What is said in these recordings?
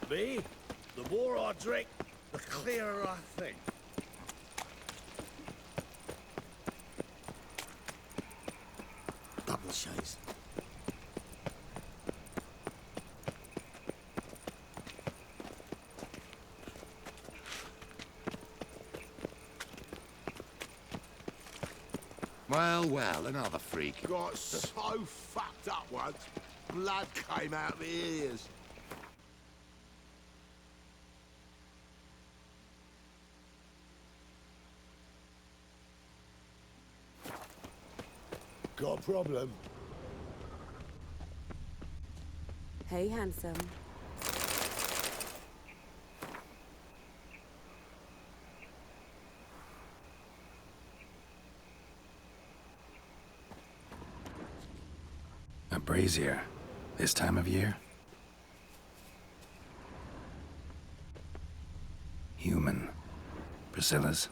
me, the more I drink, the clearer I think. Double shades. Well, another freak. Got so fucked up once, blood came out of my ears. Got a problem? Hey, handsome. A brazier. This time of year? Human. Priscilla's?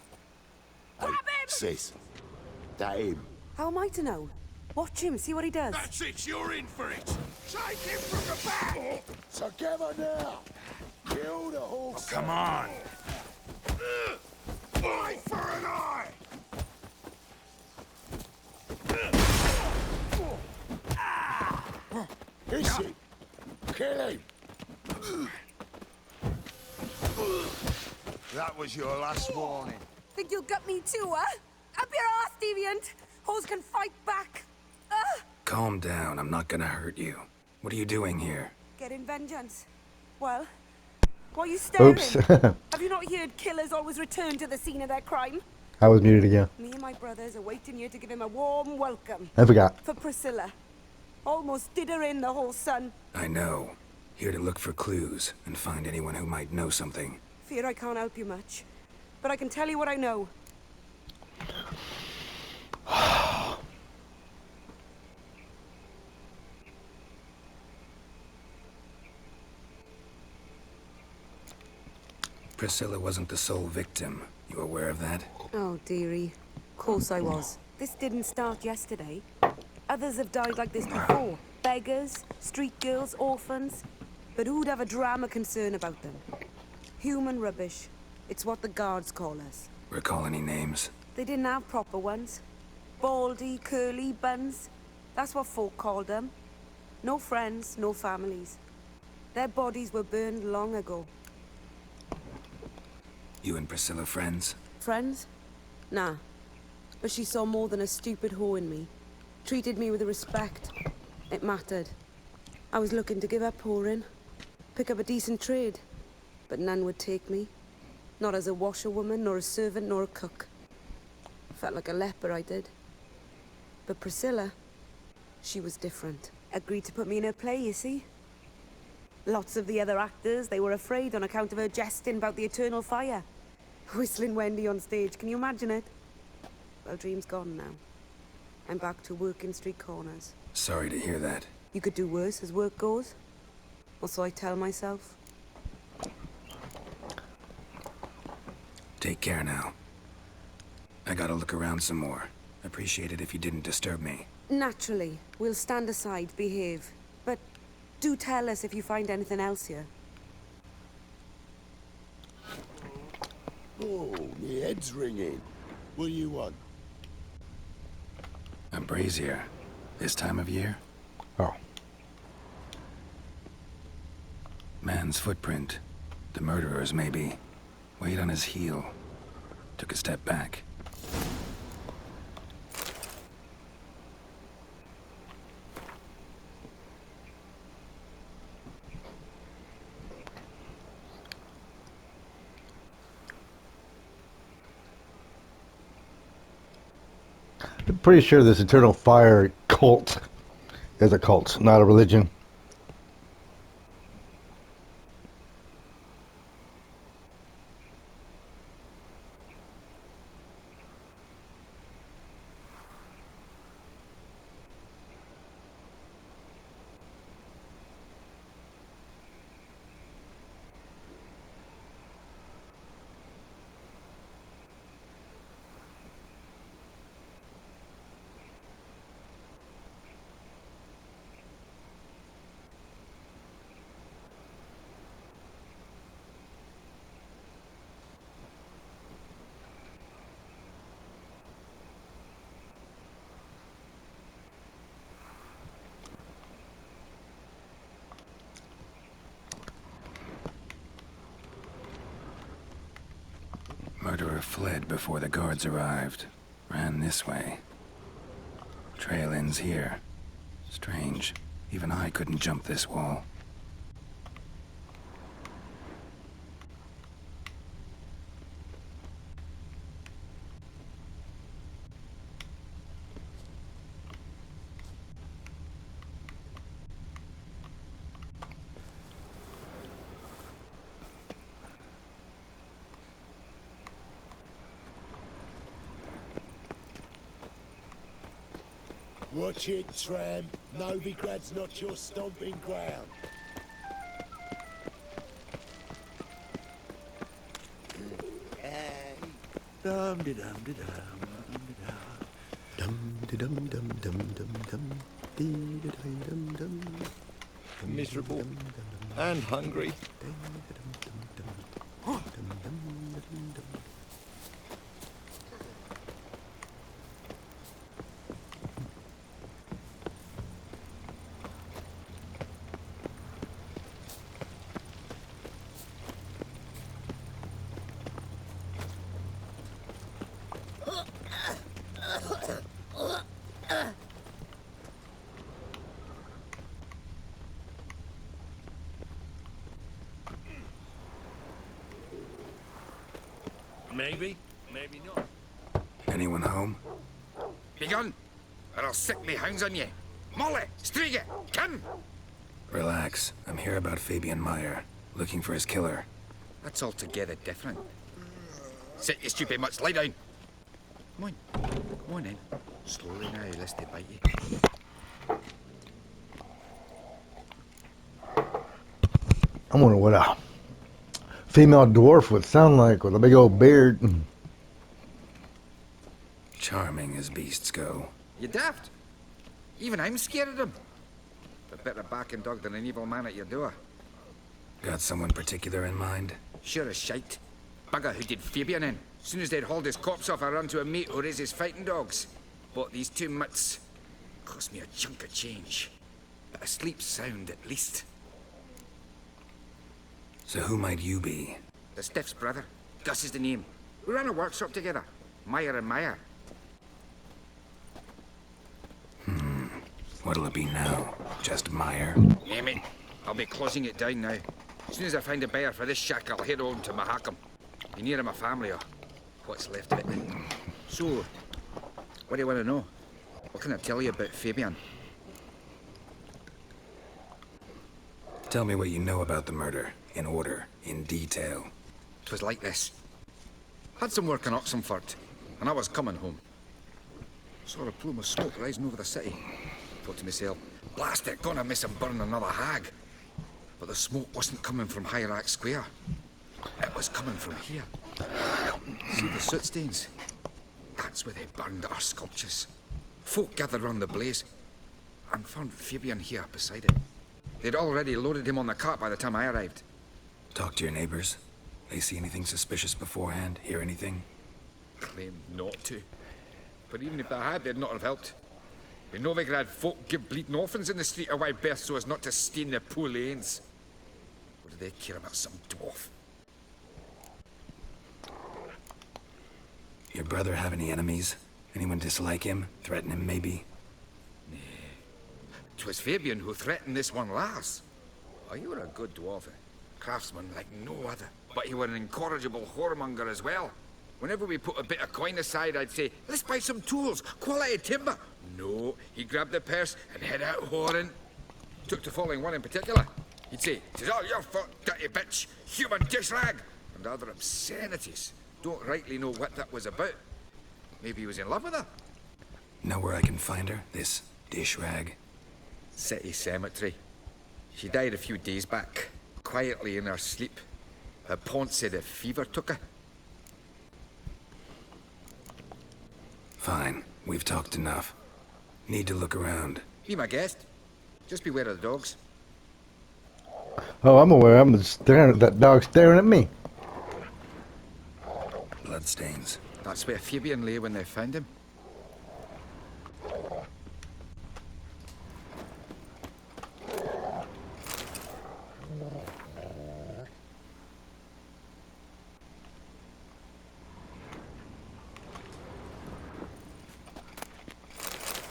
Grab him! Sis, that him. How am I to know? Watch him, see what he does. That's it, you're in for it. Take him from the back. Together now! Kill the horse! Come on! Eye for an eye. Is he? Kill him! That was your last warning. Think you'll gut me too, huh? Up your ass, deviant! Hoes can fight back! Calm down, I'm not gonna hurt you. What are you doing here? Getting vengeance. Well, why are you staring? Oops. Have you not heard killers always return to the scene of their crime? I was muted again. Me and my brothers are waiting here to give him a warm welcome. I forgot. For Priscilla. Almost did her in, the whole son. I know. Here to look for clues and find anyone who might know something. Fear I can't help you much. But I can tell you what I know. Priscilla wasn't the sole victim. You aware of that? Oh, dearie. Of course I was. This didn't start yesterday. Others have died like this before. Beggars, street girls, orphans. But who'd have a drama concern about them? Human rubbish. It's what the guards call us. Recall any names? They didn't have proper ones. Baldy, curly, buns. That's what folk called them. No friends, no families. Their bodies were burned long ago. You and Priscilla friends? Friends? Nah. But she saw more than a stupid whore in me. Treated me with respect. It mattered. I was looking to give up whoring. Pick up a decent trade. But none would take me. Not as a washerwoman, nor a servant, nor a cook. Felt like a leper, I did. But Priscilla, she was different. Agreed to put me in her play, you see? Lots of the other actors, they were afraid on account of her jesting about the eternal fire. Whistling Wendy on stage, can you imagine it? Well, dream's gone now. I'm back to working street corners. Sorry to hear that. You could do worse as work goes. Or so I tell myself. Take care now. I gotta look around some more. Appreciate it if you didn't disturb me. Naturally, we'll stand aside, behave. But do tell us if you find anything else here. Oh, my head's ringing. What do you want? A brazier. This time of year? Oh. Man's footprint. The murderer's maybe. Weight on his heel. Took a step back. I'm pretty sure this Eternal Fire cult is a cult, not a religion. murderer fled before the guards arrived. Ran this way. Trail ends here. Strange. Even I couldn't jump this wall. Watch it, tramp. Novigrad's not your stomping ground. Dum de dum de dum dum de dum dum dum dum dum dee de dum dum dum. Miserable and hungry. Maybe, maybe not. Anyone home? Begone, or I'll sick me hounds on ye. Molly, Striga, come! Relax. I'm here about Fabian Meyer. Looking for his killer. That's altogether different. Sit, you stupid mutts, lie down. Come on then. Slowly now, lest they bite you. I wonder what a female dwarf would sound like with a big old beard. Charming as beasts go. You daft. Even I'm scared of them. A better backing dog than an evil man at your door. Got someone particular in mind? Sure as shite. Bugger who did Fabian in. Soon as they'd hauled his corpse off, I run to a mate who raises fighting dogs. Bought these 2 mutts. Cost me a chunk of change. But I sleep sound at least. So who might you be? The Stiff's brother. Gus is the name. We ran a workshop together. Meyer and Meyer. What'll it be now? Just Meyer? Name it. I'll be closing it down now. As soon as I find a buyer for this shack, I'll head on to Mahakam. Be near my family or what's left of it. So, what do you want to know? What can I tell you about Fabian? Tell me what you know about the murder. In order. In detail. 'Twas like this. Had some work in Oxenford, and I was coming home. Saw a plume of smoke rising over the city. Thought to myself, blast it, gonna miss and burn another hag. But the smoke wasn't coming from Hierarch Square. It was coming from here. See the soot stains? That's where they burned our sculptures. Folk gathered round the blaze and found Fabian here beside it. They'd already loaded him on the cart by the time I arrived. Talk to your neighbors. They see anything suspicious beforehand? Hear anything? Claimed not to. But even if they had, they'd not have helped. In Novigrad, folk give bleeding orphans in the street a wide berth so as not to stain their poor lanes. What do they care about some dwarf? Your brother have any enemies? Anyone dislike him? Threaten him, maybe? 'Twas Fabian who threatened this one last. Oh, you were a good dwarf, craftsman like no other. But you were an incorrigible whoremonger as well. Whenever we put a bit of coin aside, I'd say, let's buy some tools, quality timber. No, he grabbed the purse and head out whoring. Took to following one in particular. He'd say, "'Tis all your fault, dirty bitch, human dish rag," and other obscenities. Don't rightly know what that was about. Maybe he was in love with her. Know where I can find her? This dish rag? City cemetery. She died a few days back, quietly in her sleep. Her pont said a fever took her. Fine. We've talked enough. Need to look around. Be my guest. Just beware of the dogs. Oh, I'm aware. I'm staring at that dog staring at me. Bloodstains. That's where Fabian lay when they found him.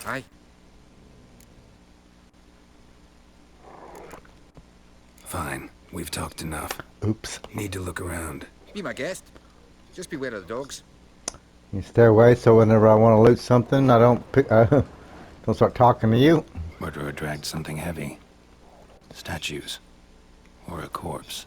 Aye. Fine. We've talked enough. Oops. Need to look around. Be my guest. Just beware of the dogs. You stay away so whenever I want to loot something, I don't pick, don't start talking to you. Murderer dragged something heavy. Statues. Or a corpse.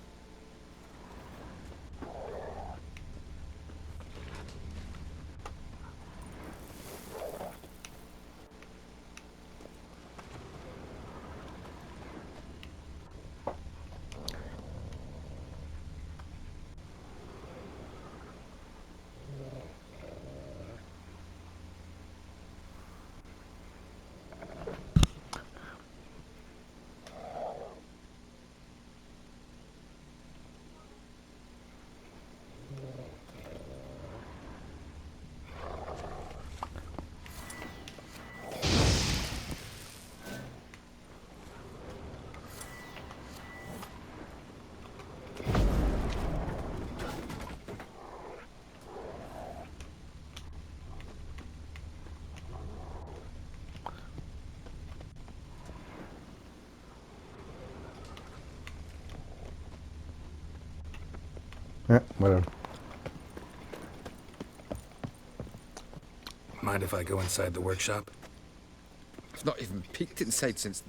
Yeah, whatever. Mind if I go inside the workshop? I've not even peeked inside since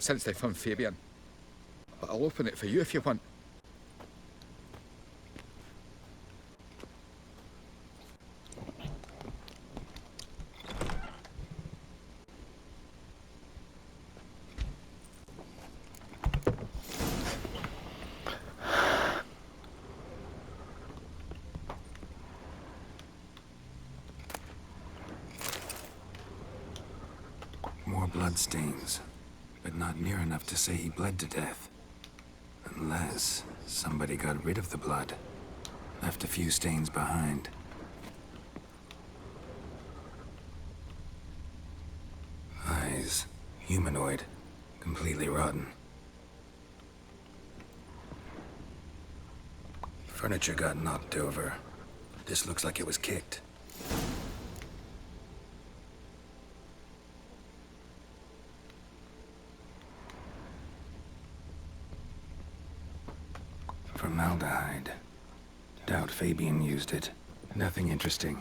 they found Fabian. But I'll open it for you if you want. More bloodstains, but not near enough to say he bled to death. Unless somebody got rid of the blood. Left a few stains behind. Eyes. Humanoid. Completely rotten. Furniture got knocked over. This looks like it was kicked. Formaldehyde. Doubt Fabian used it. Nothing interesting.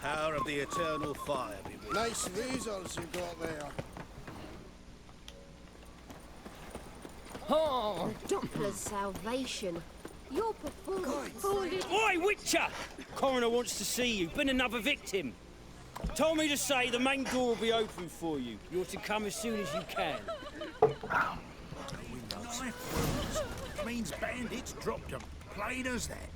Power of the eternal fire be with you. Nice razors you got there. Oh, Doppler's salvation. Your performance. Oi, Witcher! Coroner wants to see you. Been another victim. Told me to say the main door will be open for you. You're to come as soon as you can. Knife wounds. Means bandits dropped them. Plain as that.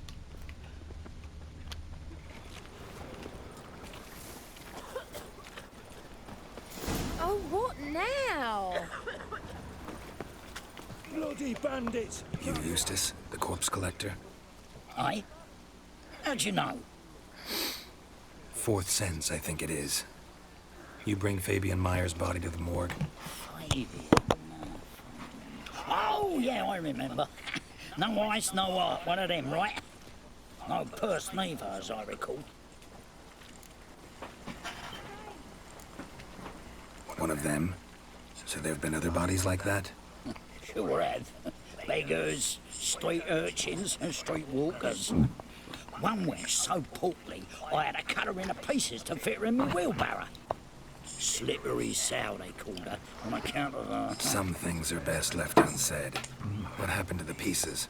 Oh, what now? Bloody bandits. You Eustace, the corpse collector? Aye? How'd you know? Fourth sense, I think it is. You bring Fabian Meyer's body to the morgue. Fabian. Oh, yeah, I remember. No ice, no art. One of them, right? No purse neither, as I recall. One of them? So there have been other bodies like that? Sure have. Beggars, street urchins, and street walkers. One went so portly, I had to cut her into pieces to fit her in my wheelbarrow. Slippery sow, they called her, on account of her. Some things are best left unsaid. What happened to the pieces?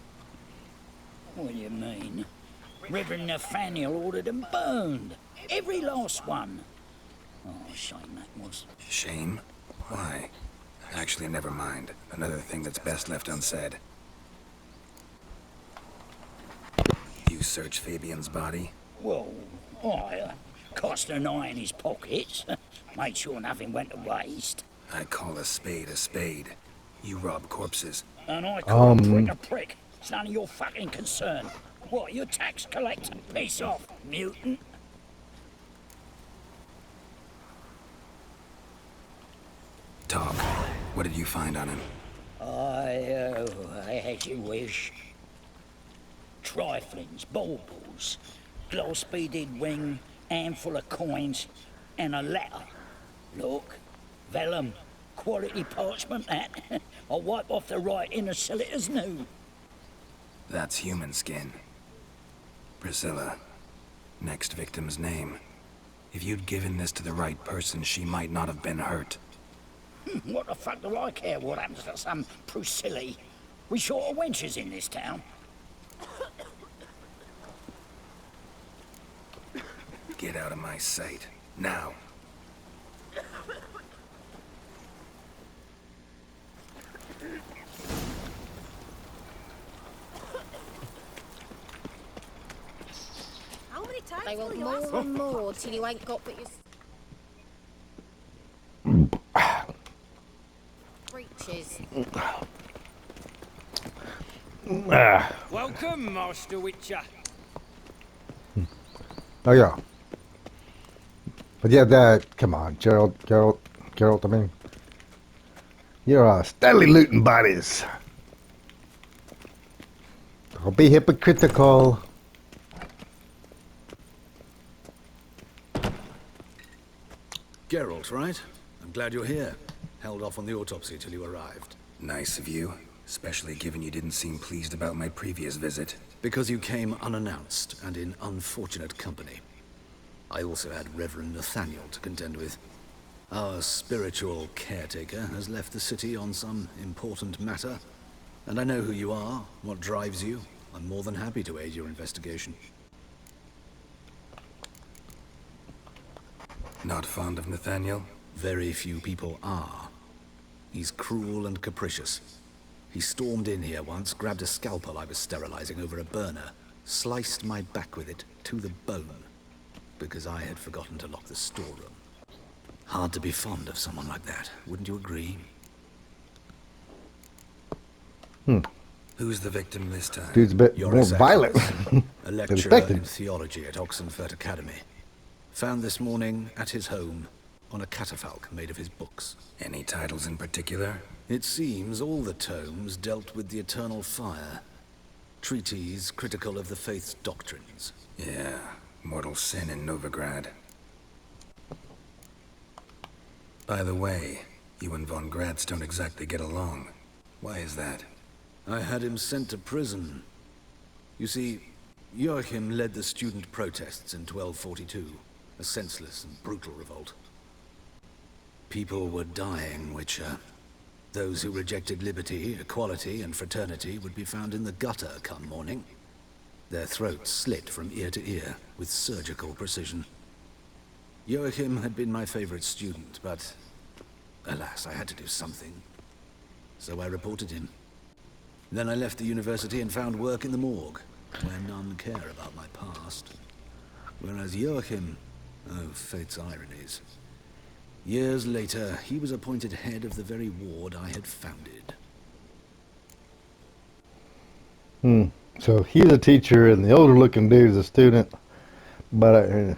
What do you mean? Reverend Nathaniel ordered them burned. Every last one. Oh, shame that was. Shame? Why? Actually, never mind. Another thing that's best left unsaid. You search Fabian's body? Well, I cast an eye in his pockets. Made sure nothing went to waste. I call a spade a spade. You rob corpses. And I call a prick a prick. It's none of your fucking concern. What, you tax collector? Piss off, mutant. Talk. What did you find on him? As you wish. Triflings, baubles, gloss-beaded ring, handful of coins, and a letter. Look, vellum, quality parchment, that. I'll wipe off the writing and sell it as new. That's human skin. Priscilla. Next victim's name. If you'd given this to the right person, she might not have been hurt. What the fuck do I care what happens to some Priscilla? We short of wenches in this town. Get out of my sight. Now. How many times they want more and more till you ain't got but your breeches. Welcome, Master Witcher. Oh yeah. But yeah, that. Come on, Gerald. I mean, you're steadily looting bodies. Don't be hypocritical. Geralt, right? I'm glad you're here. Held off on the autopsy till you arrived. Nice of you. Especially given you didn't seem pleased about my previous visit. Because you came unannounced and in unfortunate company. I also had Reverend Nathaniel to contend with. Our spiritual caretaker has left the city on some important matter. And I know who you are, what drives you. I'm more than happy to aid your investigation. Not fond of Nathaniel? Very few people are. He's cruel and capricious. He stormed in here once, grabbed a scalpel I was sterilizing over a burner, sliced my back with it to the bone, because I had forgotten to lock the storeroom. Hard to be fond of someone like that, wouldn't you agree? Who's the victim this time? Dude's a bit more violent. A lecturer in theology at Oxenfurt Academy. Found this morning at his home on a catafalque made of his books. Any titles in particular? It seems all the tomes dealt with the eternal fire. Treatises critical of the faith's doctrines. Yeah, mortal sin in Novigrad. By the way, you and von Gratz don't exactly get along. Why is that? I had him sent to prison. You see, Joachim led the student protests in 1242, a senseless and brutal revolt. People were dying, Witcher. Those who rejected liberty, equality, and fraternity would be found in the gutter come morning. Their throats slit from ear to ear with surgical precision. Joachim had been my favorite student, but alas, I had to do something. So I reported him. Then I left the university and found work in the morgue, where none care about my past. Whereas Joachim, oh, fate's ironies. Years later, he was appointed head of the very ward I had founded. So he's a teacher and the older looking dude is a student. But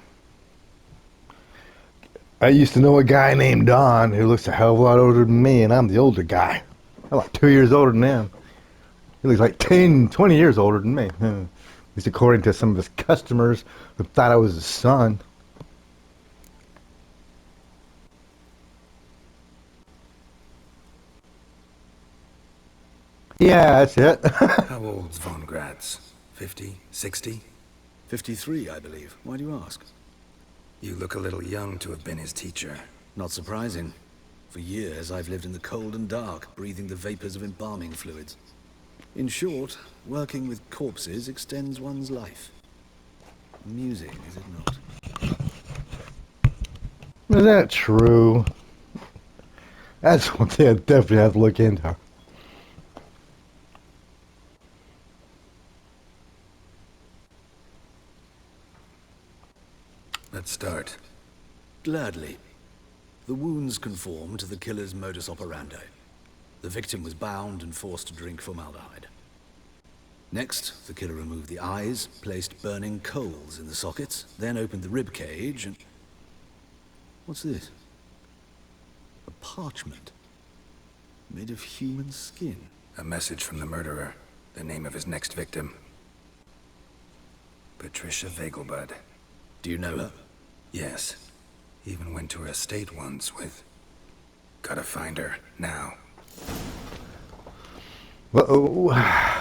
I used to know a guy named Don who looks a hell of a lot older than me, and I'm the older guy. I'm like 2 years older than him. He looks like 10, 20 years older than me. At least according to some of his customers who thought I was his son. Yeah, that's it. How old's von Gratz? 50? 60? 53, I believe. Why do you ask? You look a little young to have been his teacher. Not surprising. For years, I've lived in the cold and dark, breathing the vapors of embalming fluids. In short, working with corpses extends one's life. Amusing, is it not? Is that true? That's one thing I definitely have to look into. Let's start. Gladly. The wounds conform to the killer's modus operandi. The victim was bound and forced to drink formaldehyde. Next, the killer removed the eyes, placed burning coals in the sockets, then opened the rib cage and... What's this? A parchment. Made of human skin. A message from the murderer. The name of his next victim. Patricia Vegelbud. Do you know her? Yes. Even went to her estate once with... Gotta find her, now. Uh-oh.